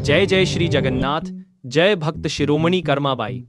जय जय श्री जगन्नाथ। जय भक्त शिरोमणि कर्माबाई।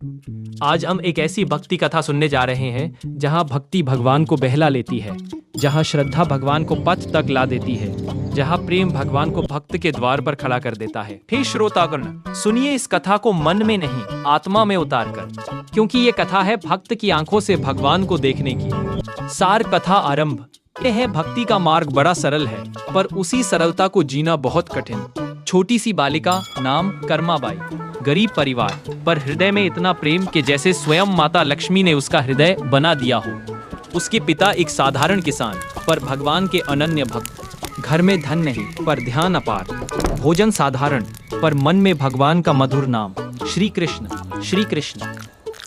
आज हम एक ऐसी भक्ति कथा सुनने जा रहे हैं जहां भक्ति भगवान को बहला लेती है, जहां श्रद्धा भगवान को पथ तक ला देती है, जहां प्रेम भगवान को भक्त के द्वार पर खड़ा कर देता है। हे श्रोतागण, सुनिए इस कथा को मन में नहीं आत्मा में उतार कर, क्योंकि ये कथा है भक्त की आंखों से भगवान को देखने की। सार कथा आरंभ। यह है भक्ति का मार्ग बड़ा सरल है, पर उसी सरलता को जीना बहुत कठिन। छोटी सी बालिका, नाम कर्माबाई, गरीब परिवार, पर हृदय में इतना प्रेम कि जैसे स्वयं माता लक्ष्मी ने उसका हृदय बना दिया हो। उसके पिता एक साधारण किसान, पर भगवान के अनन्य भक्त। घर में धन नहीं, पर ध्यान अपार। भोजन साधारण, पर मन में भगवान का मधुर नाम, श्री कृष्ण श्री कृष्ण।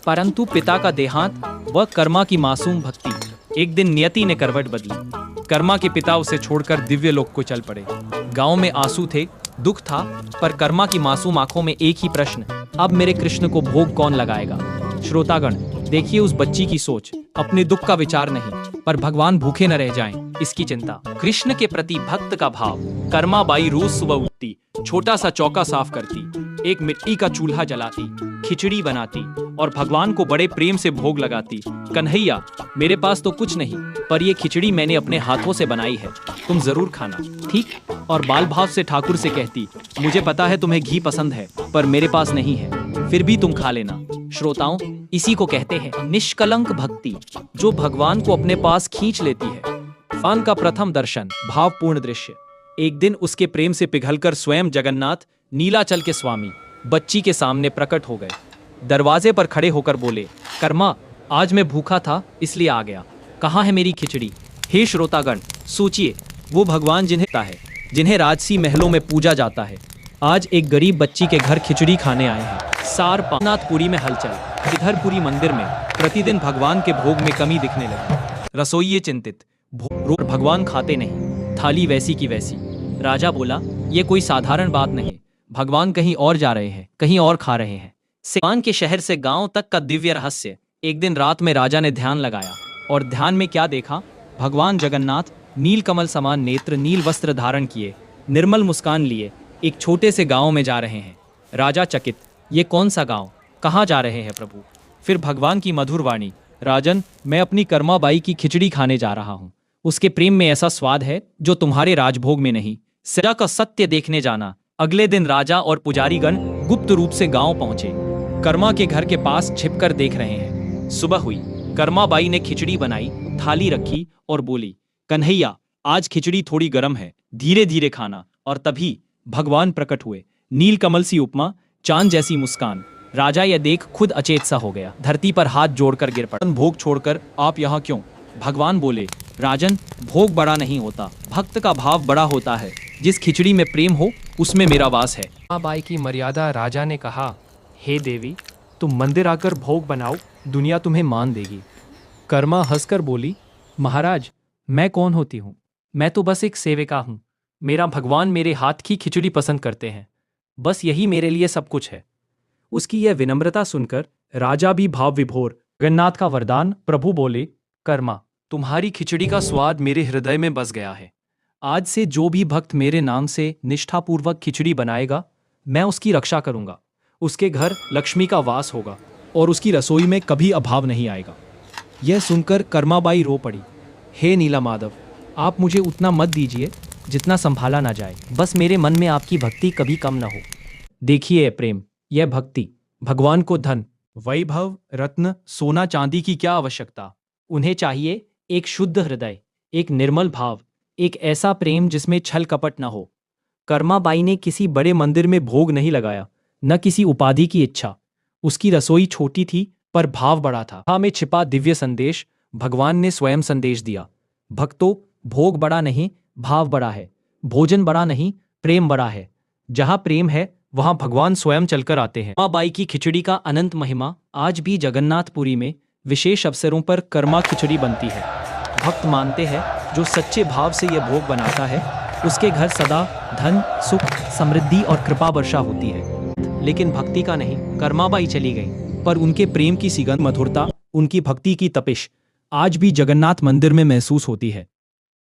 परंतु पिता का देहांत व कर्मा की मासूम भक्ति। एक दिन नियति ने करवट बदली। कर्मा के पिता उसे छोड़कर दिव्य लोक को चल पड़े। गांव में आंसू थे, दुख था, पर कर्मा की मासूम आंखों में एक ही प्रश्न, अब मेरे कृष्ण को भोग कौन लगाएगा। श्रोतागण, देखिए उस बच्ची की सोच। अपने दुख का विचार नहीं, पर भगवान भूखे न रह जाएं, इसकी चिंता। कृष्ण के प्रति भक्त का भाव। कर्माबाई रोज सुबह उठती, छोटा सा चौका साफ करती, एक मिट्टी का चूल्हा जलाती, खिचड़ी बनाती और भगवान को बड़े प्रेम से भोग लगाती। कन्हैया, मेरे पास तो कुछ नहीं, पर ये खिचड़ी मैंने अपने हाथों से बनाई है, तुम जरूर खाना, ठीक। और बाल भाव से ठाकुर से कहती, मुझे पता है तुम्हें घी पसंद है, पर मेरे पास नहीं है, फिर भी तुम खा लेना। श्रोताओं, इसी को कहते हैं निष्कलंक भक्ति, जो भगवान को अपने पास खींच लेती है। भगवान का प्रथम दर्शन, भावपूर्ण दृश्य। एक दिन उसके प्रेम से पिघलकर स्वयं जगन्नाथ, नीलाचल के स्वामी, बच्ची के सामने प्रकट हो गए। दरवाजे पर खड़े होकर बोले, कर्मा, आज मैं भूखा था इसलिए आ गया, कहाँ है मेरी खिचड़ी। हे श्रोतागण, सोचिए, वो भगवान जिन्हें राजसी महलों में पूजा जाता है, आज एक गरीब बच्ची के घर खिचड़ी खाने आए हैं। सार पानाथपुरी में हलचल। इधरपुरी मंदिर में प्रतिदिन भगवान के भोग में कमी दिखने लगी। रसोइये चिंतित, भगवान खाते नहीं, थाली वैसी की वैसी। राजा बोला, ये कोई साधारण बात नहीं, भगवान कहीं और जा रहे हैं, कहीं और खा रहे हैं। भगवान के शहर से गांव तक का दिव्य रहस्य। एक दिन रात में राजा ने ध्यान लगाया, और ध्यान में क्या देखा, भगवान जगन्नाथ नील कमल समान नेत्र, नील वस्त्र धारण किए, निर्मल मुस्कान लिए, एक छोटे से गांव में जा रहे हैं। राजा चकित, ये कौन सा गांव, कहाँ जा रहे हैं प्रभु। फिर भगवान की मधुर वाणी, राजन, मैं अपनी कर्माबाई की खिचड़ी खाने जा रहा हूँ, उसके प्रेम में ऐसा स्वाद है जो तुम्हारे राजभोग में नहीं। सजा का सत्य देखने जाना। अगले दिन राजा और पुजारीगण गुप्त रूप से गांव पहुंचे। कर्मा के घर के पास छिपकर देख रहे हैं। सुबह हुई, कर्माबाई ने खिचड़ी बनाई, थाली रखी और बोली, कन्हैया, आज खिचड़ी थोड़ी गर्म है, धीरे धीरे खाना। और तभी भगवान प्रकट हुए, नील कमल सी उपमा, चांद जैसी मुस्कान। राजा यह देख खुद अचेत सा हो गया, धरती पर हाथ जोड़कर गिर पड़ा। भोग छोड़कर आप यहाँ क्यों। भगवान बोले, राजन, भोग बड़ा नहीं होता, भक्त का भाव बड़ा होता है। जिस खिचड़ी में प्रेम हो उसमें मेरा वास है। कर्माबाई की मर्यादा। राजा ने कहा, हे देवी, तुम मंदिर आकर भोग बनाओ, दुनिया तुम्हें मान देगी। कर्मा हंसकर बोली, महाराज, मैं कौन होती हूँ, मैं तो बस एक सेविका हूँ। मेरा भगवान मेरे हाथ की खिचड़ी पसंद करते हैं, बस यही मेरे लिए सब कुछ है। उसकी यह विनम्रता सुनकर राजा भी भाव विभोर। जगन्नाथ का वरदान। प्रभु बोले, कर्मा, तुम्हारी खिचड़ी का स्वाद मेरे हृदय में बस गया है। आज से जो भी भक्त मेरे नाम से निष्ठापूर्वक खिचड़ी बनाएगा, मैं उसकी रक्षा करूंगा। उसके घर लक्ष्मी का वास होगा और उसकी रसोई में कभी अभाव नहीं आएगा। यह सुनकर कर्माबाई रो पड़ी। हे नीला माधव, आप मुझे उतना मत दीजिए जितना संभाला ना जाए, बस मेरे मन में आपकी भक्ति कभी कम न हो। देखिए प्रेम, यह भक्ति। भगवान को धन, वैभव, रत्न, सोना चांदी की क्या आवश्यकता। उन्हें चाहिए एक शुद्ध हृदय, एक निर्मल भाव, एक ऐसा प्रेम जिसमें छल कपट न हो। कर्माबाई ने किसी बड़े मंदिर में भोग नहीं लगाया, न किसी उपाधि की इच्छा। उसकी रसोई छोटी थी, पर भाव बड़ा था। में छिपा दिव्य संदेश। भगवान ने स्वयं संदेश दिया, भक्तों, भोग बड़ा नहीं, भाव बड़ा है। भोजन बड़ा नहीं, प्रेम बड़ा है। जहाँ प्रेम है वहाँ भगवान स्वयं चलकर आते हैं। कर्माबाई की खिचड़ी का अनंत महिमा। आज भी जगन्नाथपुरी में विशेष अवसरों पर कर्मा खिचड़ी बनती है। भक्त मानते हैं, जो सच्चे भाव से यह भोग बनाता है, उसके घर सदा धन, सुख, समृद्धि और कृपा वर्षा होती है। लेकिन भक्ति का नहीं। कर्माबाई चली गई, पर उनके प्रेम की सुगंध, मधुरता, उनकी भक्ति की तपिश आज भी जगन्नाथ मंदिर में महसूस होती है।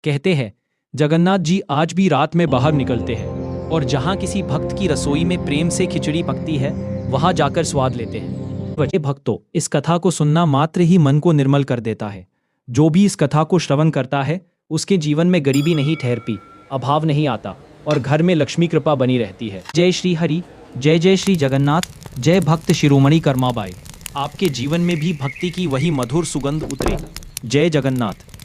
कहते हैं, जगन्नाथ जी आज भी रात में बाहर निकलते हैं, और जहाँ किसी भक्त की रसोई में प्रेम से खिचड़ी पकती है, वहां जाकर स्वाद लेते हैं। वजह भक्तों, इस कथा को सुनना मात्र ही मन को निर्मल कर देता है। जो भी इस कथा को श्रवण करता है, उसके जीवन में गरीबी नहीं ठहरती, अभाव नहीं आता और घर में लक्ष्मी कृपा बनी रहती है। जय श्री हरि, जय जय श्री जगन्नाथ, जय भक्त शिरोमणि कर्माबाई। आपके जीवन में भी भक्ति की वही मधुर सुगंध उतरे। जय जगन्नाथ।